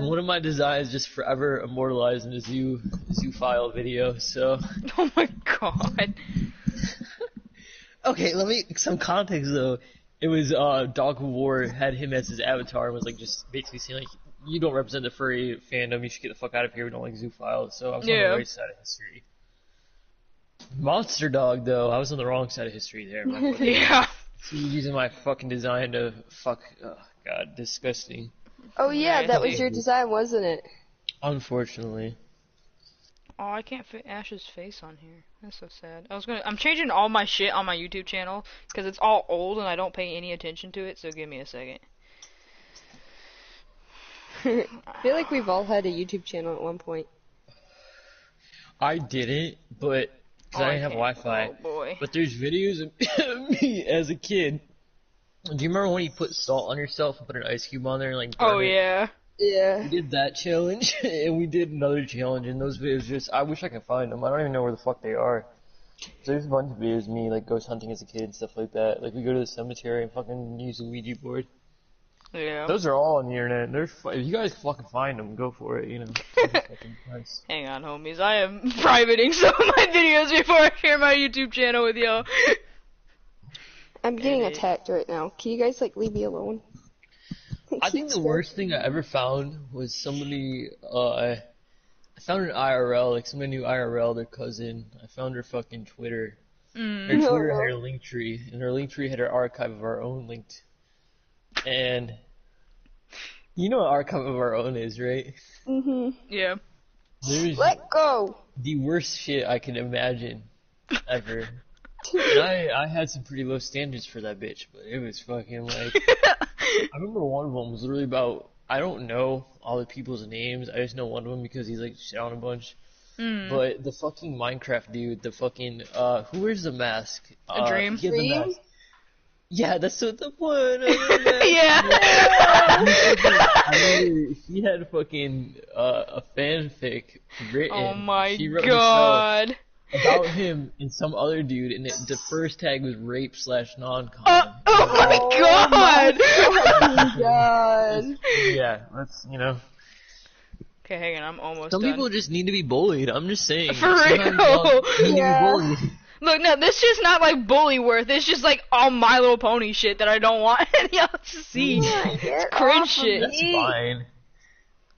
one of my designs just forever immortalized in a zoo file video. So. Oh my god. Okay, let me some context though. It was Dog of War had him as his avatar and was like just basically saying like, you don't represent the furry fandom, you should get the fuck out of here, we don't like zoophiles. So I was on the right side of history. Monster Dog though, I was on the wrong side of history there. Yeah. So you're using my fucking design to fuck. Oh god, disgusting. Oh yeah, that was your design, wasn't it? Unfortunately. Oh, I can't fit Ash's face on here. That's so sad. I'm changing all my shit on my YouTube channel because it's all old and I don't pay any attention to it. So give me a second. I feel like we've all had a YouTube channel at one point. I didn't, but because I didn't have Wi-Fi. Oh boy. But there's videos of me as a kid. Do you remember when you put salt on yourself and put an ice cube on there and like burn it? Yeah. Yeah. We did that challenge, and we did another challenge, and those videos just, I wish I could find them. I don't even know where the fuck they are. There's a bunch of videos of me, like, ghost hunting as a kid and stuff like that. Like, we go to the cemetery and fucking use a Ouija board. Yeah. Those are all on the internet. If you guys fucking find them, go for it, you know. Hang on, homies. I am privating some of my videos before I share my YouTube channel with y'all. I'm getting attacked right now. Can you guys, like, leave me alone? I think the worst thing I ever found was somebody, I found an IRL, like somebody knew IRL, their cousin. I found her fucking Twitter. Her Twitter had her link tree, and her link tree had her archive of our own linked. And you know what archive of our own is, right? Yeah. There's Let go! the worst shit I can imagine ever. And I had some pretty low standards for that bitch, but it was fucking like... I remember one of them was literally about, I don't know all the people's names, I just know one of them because he's like shit on a bunch. But the fucking Minecraft dude, the fucking, who wears the mask? A Dream? He had the mask. Yeah, that's what the one. Yeah. He had fucking, a fanfic written. Oh my She wrote god. about him and some other dude, and the first tag was rape/non-con. Oh my god! Oh my god. Yeah, that's, you know. Okay, hang on, I'm almost Some done. people just need to be bullied, I'm just saying. For real? Need to be bullied. Look, no, this is not like bully worth. It's just like all My Little Pony shit that I don't want any else to see. It's cringe shit. That's fine.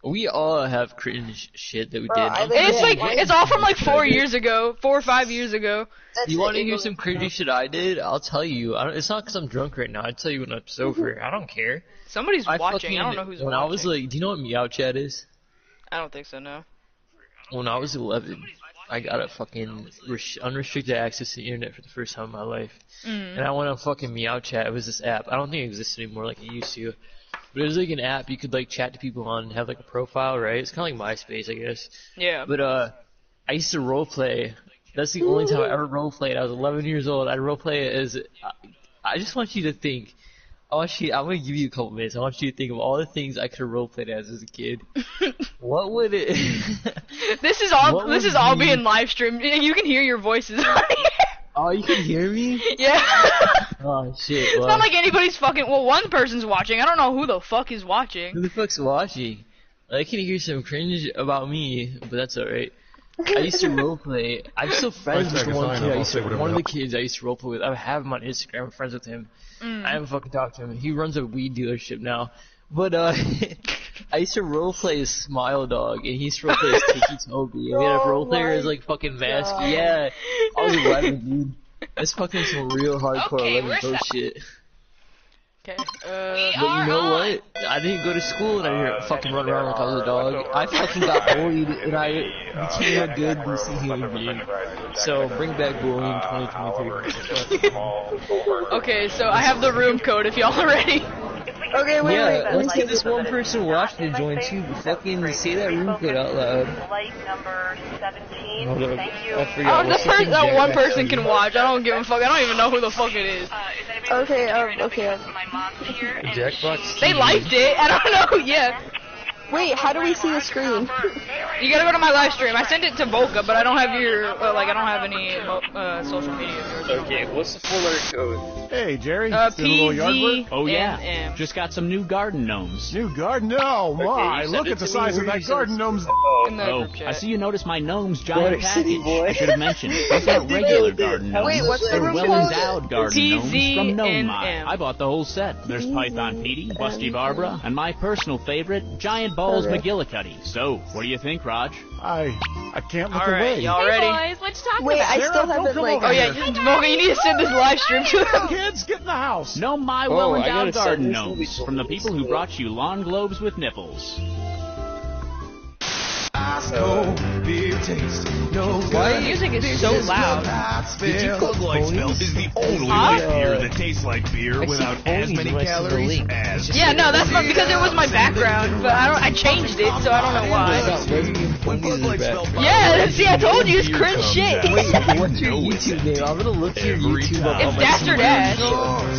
We all have cringe shit that we did. It's like, it's all from like 4 years ago, 4 or 5 years ago. You want to hear some cringy shit I did? I'll tell you. It's not because I'm drunk right now. I'll tell you when I'm sober. I don't care. Somebody's watching. I don't know who's watching. When I was like, do you know what Meow Chat is? I don't think so, no. When I was 11, I got a fucking unrestricted access to the internet for the first time in my life. And I went on fucking Meow Chat. It was this app. I don't think it exists anymore like it used to. But it was like an app you could like chat to people on and have like a profile, right? It's kind of like MySpace, I guess. Yeah. But I used to roleplay. That's the only time I ever roleplayed. I was 11 years old. I'd roleplay it as. I just want you to think. I'm gonna give you a couple minutes. I want you to think of all the things I could have roleplayed as a kid. What would it? This is all being live streamed. You can hear your voices on here. Oh, you can hear me? Yeah. Oh shit. It's not like anybody's fucking. Well, one person's watching. I don't know who the fuck is watching. Who the fuck's watching? I can hear some cringe about me, but that's alright. I used to roleplay. I'm still friends with one of the kids I used to roleplay with. I have him on Instagram. I'm friends with him. I haven't fucking talked to him. He runs a weed dealership now. But I used to roleplay as Smile Dog, and he used to roleplay as Tiki Toby, and we had a roleplayer as like fucking mask. Yeah, I was 11, dude. That's fucking some real hardcore 11 pro shit. Okay. But you know what? I didn't go to school and I didn't fucking run around like I was a dog. I fucking got bullied and I became a good, decent human being. So bring back bullying 2023. Okay, so I have the room code if y'all are ready. Okay, wait. Let's get this one person watching to join too. Fucking say that room code out loud. Flight number 17. Hold on. Thank you. I forgot. That one person can watch. I don't give a fuck. I don't even know who the fuck it is. Okay. My mom's here. Jackbox. They liked it. I don't know yet. Wait, how do we see the screen? You gotta go to my live stream. I sent it to Volca, but I don't have your, I don't have any social media of yours. Okay, what's the 4-letter code? Hey, Jerry. PZ. Oh, yeah. Just got some new garden gnomes. New garden? Oh, my. Look at the size of that garden gnomes. Oh, I see you noticed my gnome's giant package. I should have mentioned. These aren't regular garden gnomes. Wait, what's the They're room well-endowed garden gnomes from Gnome TZNM. I bought the whole set. There's Python Petey, Busty Barbara, and my personal favorite, Giant Balls McGillicuddy. So, what do you think, Raj? I can't look Alright, away. y'all Hey ready? boys, let's talk Wait, about I it. still haven't like. Oh yeah, Volca, you need to send this live stream to him. Kids, get in the house. No, my I well-endowed gotta garden send this gnomes movie from the to people who brought you lawn globes with nipples. Why music is so loud? Bud Light Spell is the only light beer that tastes like beer without as many calories as. Yeah, no, that's not because it was my background, but I changed it, so I don't know why. When Bud Light Spell Yeah, see, I told you it's cringe shit. What's your YouTube name? I'm gonna look your YouTube up It's on my DasturDash.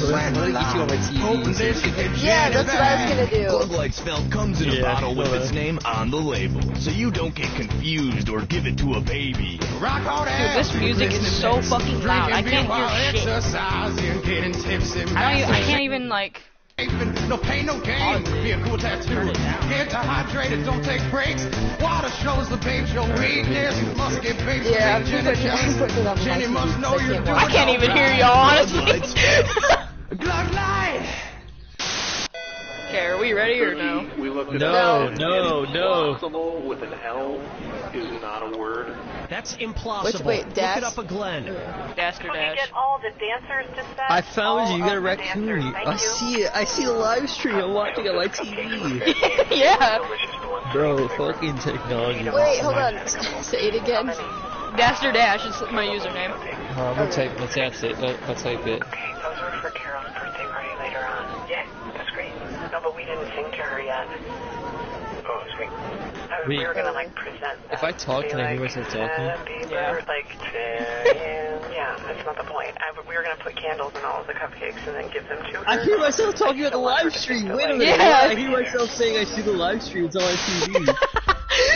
So I'm gonna get you on my TV. Yeah, that's what I was gonna do. Bud Light Spell comes in a bottle with its name on the label, so you don't get confused or give it to a baby. Dude, this music is so fucking loud. I can't hear shit. I can't even like. No pain, no gain. Be a cool tattoo. Get dehydrated, don't take breaks. Water shows the babes your weakness. Must get babes. Yeah, Jenny Jenny must know you're doing. I can't even hear y'all, honestly. Glug light. Okay, are we ready or no? We looked it No, up. no. Impossible with an L is not a word. That's implausible. Wait, Look Dash? it up a Glenn. DasturDash. Get all the dancers to set. I found you. You got a all of the raccoon. dancers. Thank I you. see it. I see the live stream. I'm watching it on my TV. Yeah. Bro, fucking technology. Wait, hold on. Say it again. DasturDash is my username. Let's type it. Let's type it. Okay, those were for Carol's birthday party later on. Yeah, that's great. No, but we didn't sing to her yet. Oh, sweet. We were gonna like present. If I talk, can I hear myself talking? Yeah. Like, yeah, that's not the point. We were gonna put candles in all of the cupcakes and then give them to her. I hear myself talking about the live stream. Wait a minute. Yeah. I hear myself saying I see the live stream. It's on my TV.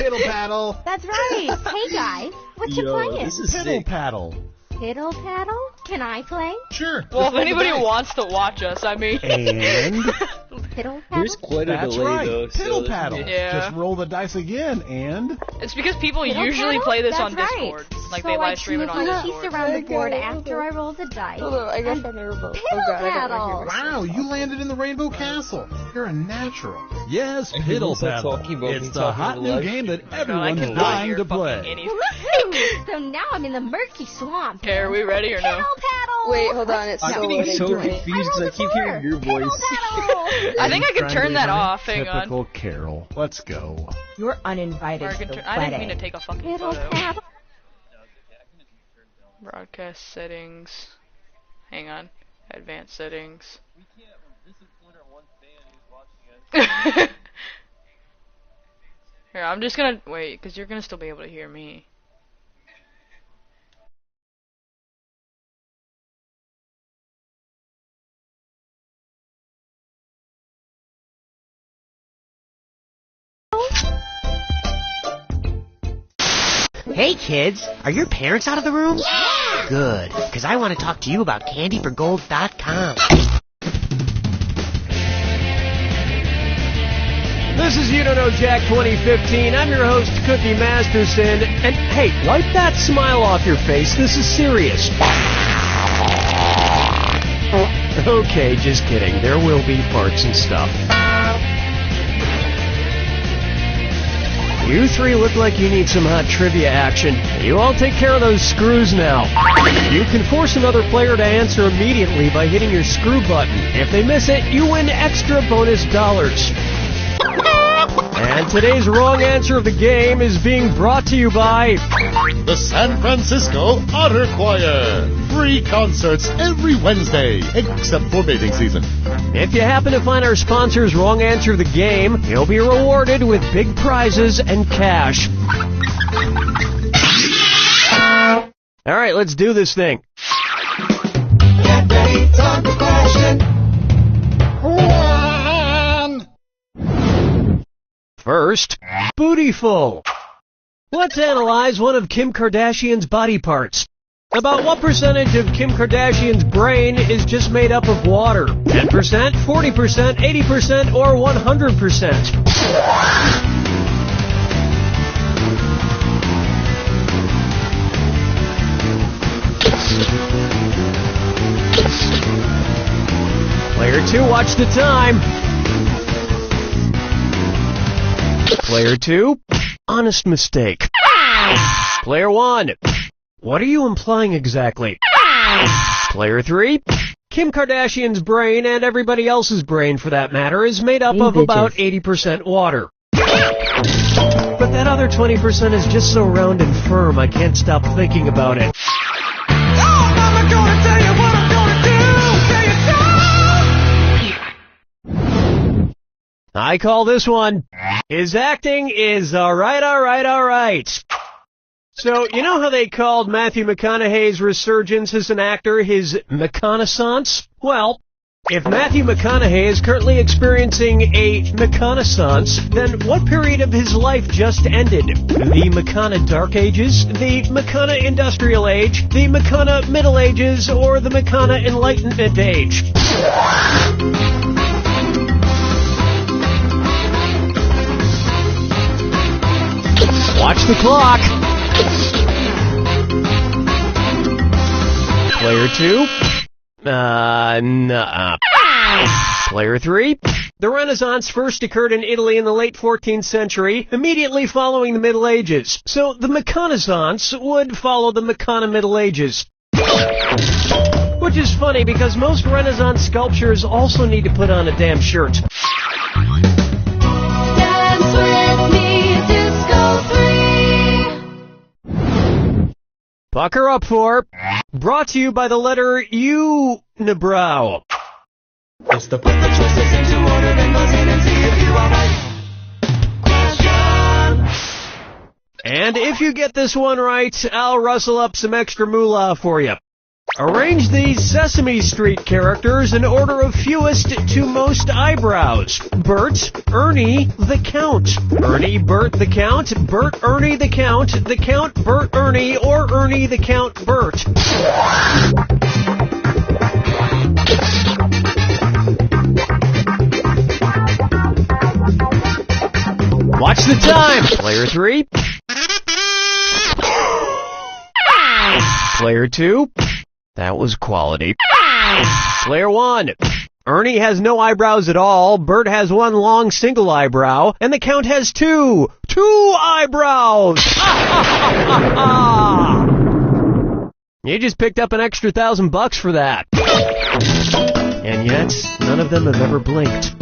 Piddle paddle. That's right. Hey guys, what you playing? This is Piddle sick. paddle. Piddle paddle? Can I play? Sure. Well, if anybody wants to watch us, I mean. And Piddle paddle? There's quite a that's delay right. though. Piddle paddle. Yeah. Just roll the dice again, and It's because people Piddle usually paddle? play this That's on right. Discord. Like So they I live stream it choose on a piece Discord. around the Okay, board hold after on. I roll the dice. Hold on, I got And that rainbow. Piddle Oh god, I got paddle. wow, you landed in the Rainbow Castle. You're a natural. Yes, I hear myself talking about It's me the talking hot to the new live game that I everyone's cannot dying hear to fucking play. anything. Woohoo! So now I'm in the murky swamp. Okay, are we ready or no? Piddle paddle! Wait, hold on. It's I'm so getting loading. so Wait. confused because I keep hearing your voice. I think I can Trying turn to that be off. Hang on. Typical Carol. Let's go. You're uninvited Or I, to can the turn, I didn't mean to wedding. take a fucking Piddle photo. paddle. Broadcast settings. Hang on. Advanced settings. Here, I'm just gonna wait, because you're gonna still be able to hear me. Hey kids, are your parents out of the room? Yeah! Good, because I want to talk to you about candyforgold.com. This is You Don't Know Jack 2015. I'm your host, Cookie Masterson. And hey, wipe that smile off your face. This is serious. Okay, just kidding. There will be farts and stuff. You three look like you need some hot trivia action. You all take care of those screws now. You can force another player to answer immediately by hitting your screw button. If they miss it, you win extra bonus dollars. And today's wrong answer of the game is being brought to you by the San Francisco Otter Choir. Free concerts every Wednesday, except for mating season. If you happen to find our sponsor's wrong answer of the game, you'll be rewarded with big prizes and cash. All right, let's do this thing. Get ready, time for question. First, Bootyful. Let's analyze one of Kim Kardashian's body parts. About what percentage of Kim Kardashian's brain is just made up of water? 10%, 40%, 80%, or 100%? Player 2, watch the time. Player 2, honest mistake. Player 1, what are you implying exactly? Player 3, Kim Kardashian's brain, and everybody else's brain for that matter, is made up of about 80% water. But that other 20% is just so round and firm, I can't stop thinking about it. Oh, mama gonna tell you what I'm gonna do. I call this one, his acting is alright. So, you know how they called Matthew McConaughey's resurgence as an actor his McConaissance? Well, if Matthew McConaughey is currently experiencing a McConaissance, then what period of his life just ended? The McCona Dark Ages, the McCona Industrial Age, the McCona Middle Ages, or the McCona Enlightenment Age? Watch the clock. Player 2? Nuh-uh. Player 3? The Renaissance first occurred in Italy in the late 14th century, immediately following the Middle Ages. So the McConaissance would follow the McCona Middle Ages. Which is funny because most Renaissance sculptures also need to put on a damn shirt. Dance with me, Disco 3. Pucker up for, brought to you by the letter Unibrow. It's the point that you're listening to order and buzz in and see if you are right. Question. And if you get this one right, I'll rustle up some extra moolah for you. Arrange these Sesame Street characters in order of fewest to most eyebrows. Bert, Ernie, the Count. Ernie, Bert, the Count. Bert, Ernie, the Count. The Count, Bert, Ernie, or Ernie, the Count, Bert. Watch the time. Player 3. Player 2. That was quality. Player 1. Ernie has no eyebrows at all, Bert has one long single eyebrow, and the Count has two eyebrows! You just picked up an extra $1,000 for that. And yet, none of them have ever blinked.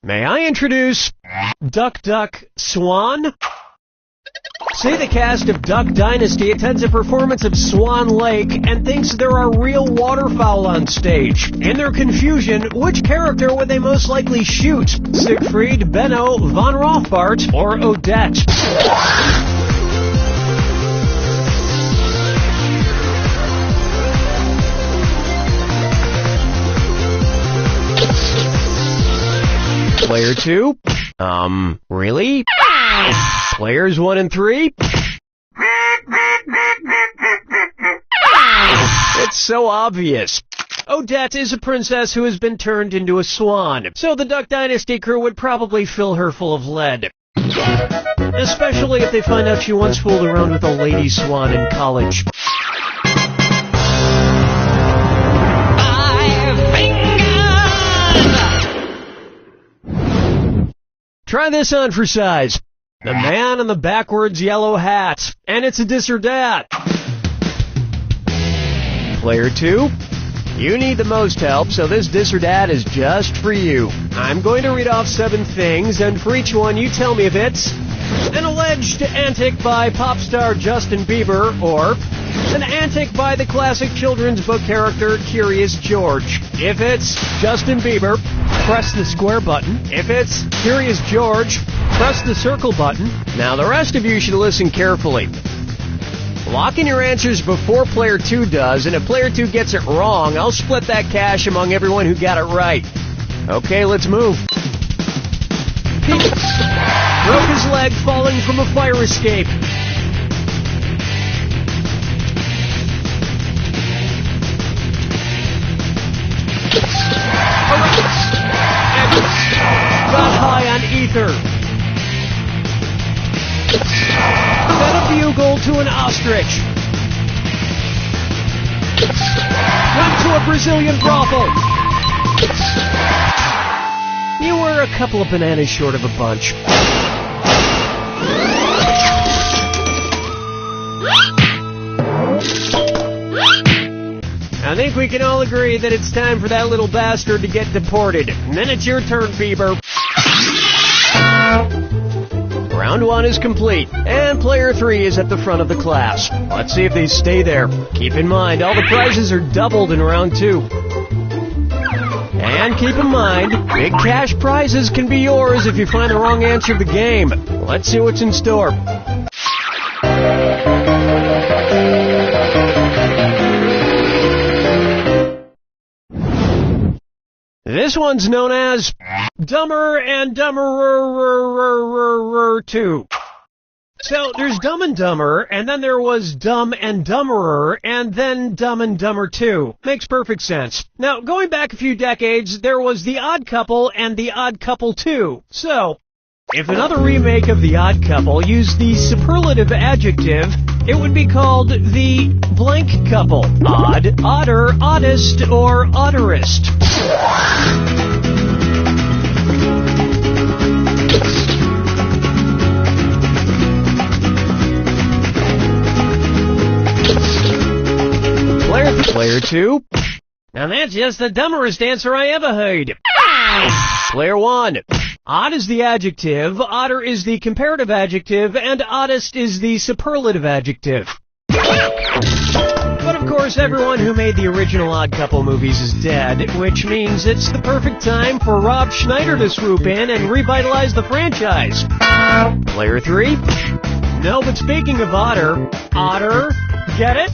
May I introduce Duck Duck Swan? Say the cast of Duck Dynasty attends a performance of Swan Lake and thinks there are real waterfowl on stage. In their confusion, which character would they most likely shoot? Siegfried, Benno, Von Rothbart, or Odette? Player 2? Really? Players 1 and 3? It's so obvious. Odette is a princess who has been turned into a swan, so the Duck Dynasty crew would probably fill her full of lead. Especially if they find out she once fooled around with a lady swan in college. Try this on for size. The man in the backwards yellow hat. And it's a dis or dat. Player 2, you need the most help, so this dis or dat is just for you. I'm going to read off 7 things, and for each one you tell me if it's an alleged antic by pop star Justin Bieber, or an antic by the classic children's book character Curious George. If it's Justin Bieber, press the square button. If it's Curious George, press the circle button. Now the rest of you should listen carefully. Lock in your answers before player 2 does, and if player 2 gets it wrong, I'll split that cash among everyone who got it right. Okay, let's move. Pete broke his leg falling from a fire escape. Got high on ether. Fed a bugle to an ostrich. Went to a Brazilian brothel. You were a couple of bananas short of a bunch. I think we can all agree that it's time for that little bastard to get deported. And then it's your turn, Bieber. Round 1 is complete, and player 3 is at the front of the class. Let's see if they stay there. Keep in mind, all the prizes are doubled in round 2. And keep in mind, big cash prizes can be yours if you find the wrong answer of the game. Let's see what's in store. This one's known as Dumber and Dumberer 2. So there's Dumb and Dumber, and then there was Dumb and Dumberer, and then Dumb and Dumber 2. Makes perfect sense. Now, going back a few decades, there was The Odd Couple and The Odd Couple 2. So, if another remake of The Odd Couple used the superlative adjective, it would be called The Blank Couple. Odd, odder, oddest, or odderest. Player 2. Now that's just the dumberest answer I ever heard. Player 1. Odd is the adjective, odder is the comparative adjective, and oddest is the superlative adjective. But of course, everyone who made the original Odd Couple movies is dead, which means it's the perfect time for Rob Schneider to swoop in and revitalize the franchise. Player 3. No, but speaking of otter, get it?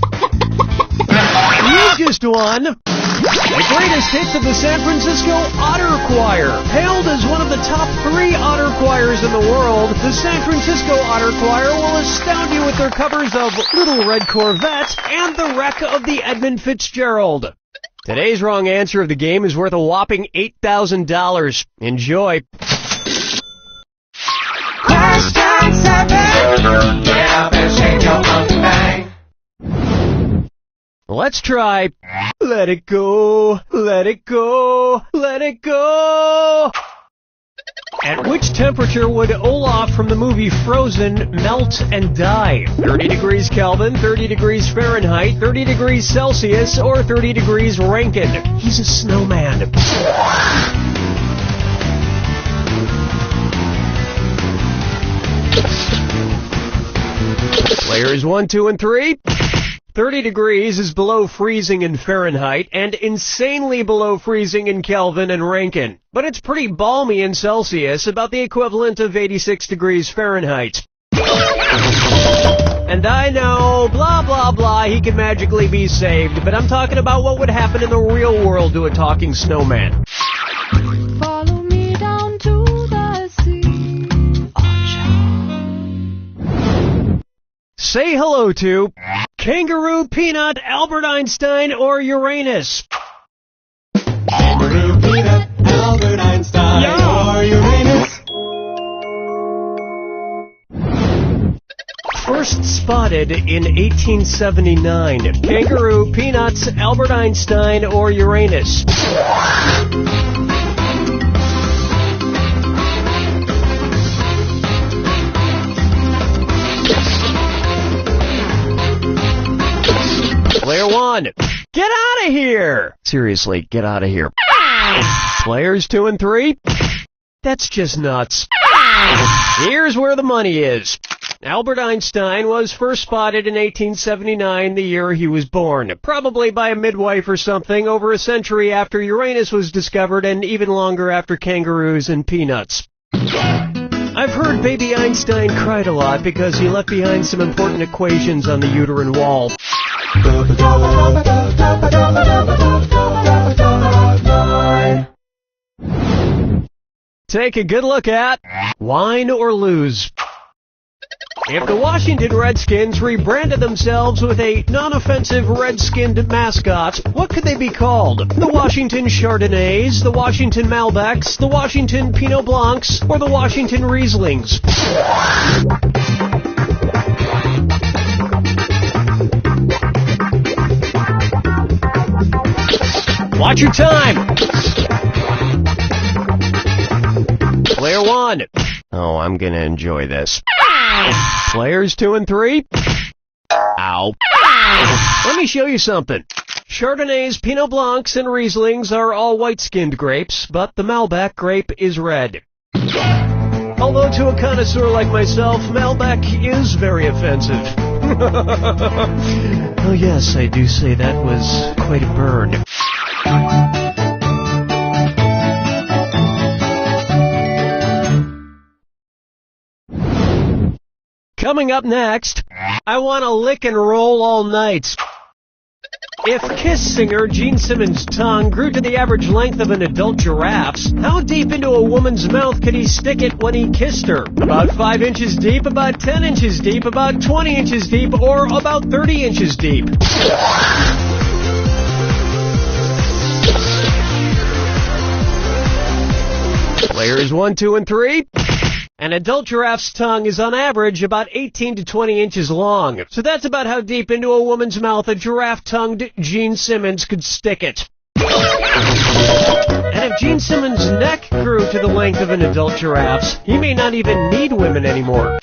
You just won! The greatest hits of the San Francisco Otter Choir. Hailed as one of the top 3 otter choirs in the world, the San Francisco Otter Choir will astound you with their covers of Little Red Corvette and The Wreck of the Edmund Fitzgerald. Today's wrong answer of the game is worth a whopping $8,000. Enjoy. Question 7. Get up and shake your monkey bang. Let's try Let It Go, Let It Go, Let It Go. At which temperature would Olaf from the movie Frozen melt and die? 30 degrees Kelvin, 30 degrees Fahrenheit, 30 degrees Celsius, or 30 degrees Rankine? He's a snowman. Players 1, 2, and 3. 30 degrees is below freezing in Fahrenheit and insanely below freezing in Kelvin and Rankine. But it's pretty balmy in Celsius, about the equivalent of 86 degrees Fahrenheit. And I know, blah blah blah, he can magically be saved, but I'm talking about what would happen in the real world to a talking snowman. Follow me down to the sea. Say hello to Kangaroo, Peanut, Albert Einstein, or Uranus. Kangaroo, Peanut, Albert Einstein, or Uranus. First spotted in 1879. Kangaroo, Peanuts, Albert Einstein, or Uranus. Player 1, get out of here! Seriously, get out of here. Players 2 and 3, that's just nuts. Here's where the money is. Albert Einstein was first spotted in 1879, the year he was born, probably by a midwife or something, over a century after Uranus was discovered and even longer after kangaroos and peanuts. I've heard baby Einstein cried a lot because he left behind some important equations on the uterine wall. Take a good look at Wine or Lose. If the Washington Redskins rebranded themselves with a non-offensive red-skinned mascot, what could they be called? The Washington Chardonnays, the Washington Malbecs, the Washington Pinot Blancs, or the Washington Rieslings? Watch your time! Player 1. Oh, I'm gonna enjoy this. Players 2 and 3. Ow. Let me show you something. Chardonnays, Pinot Blancs, and Rieslings are all white-skinned grapes, but the Malbec grape is red. Although to a connoisseur like myself, Malbec is very offensive. Oh yes, I do say that was quite a burn. Coming up next, I want to lick and roll all night. If Kiss singer Gene Simmons' tongue grew to the average length of an adult giraffe's, how deep into a woman's mouth could he stick it when he kissed her? About 5 inches deep, about 10 inches deep, about 20 inches deep, or about 30 inches deep? Players 1, 2, and 3. An adult giraffe's tongue is on average about 18 to 20 inches long. So that's about how deep into a woman's mouth a giraffe-tongued Gene Simmons could stick it. And if Gene Simmons' neck grew to the length of an adult giraffe's, he may not even need women anymore.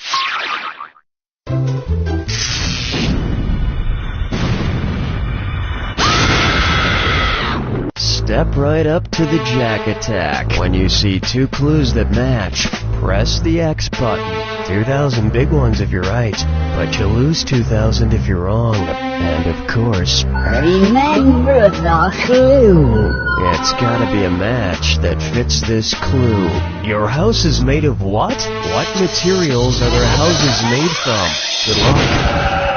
Step right up to the Jack Attack. When you see 2 clues that match, press the X button. 2,000 big ones if you're right, but you lose 2,000 if you're wrong. And of course, remember the clue. It's gotta be a match that fits this clue. Your house is made of what? What materials are their houses made from? Good luck.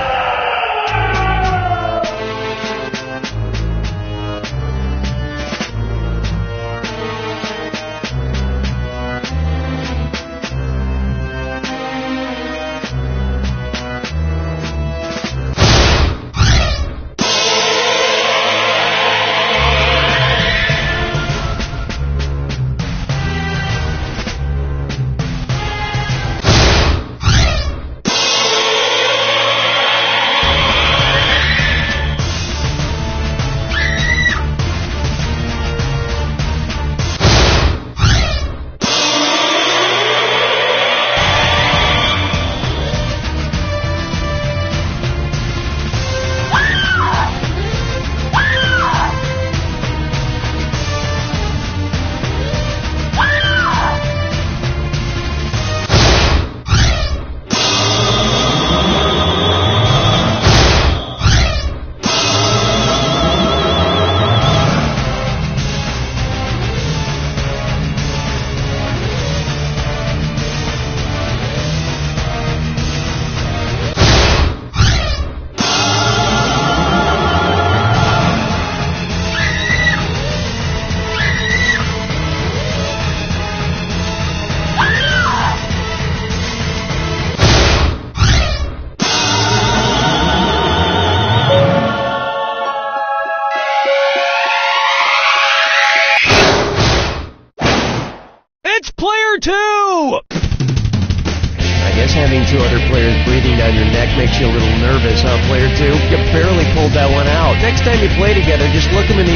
Having 2 other players breathing down your neck makes you a little nervous, huh, player 2? You barely pulled that one out. Next time you play together, just look them in the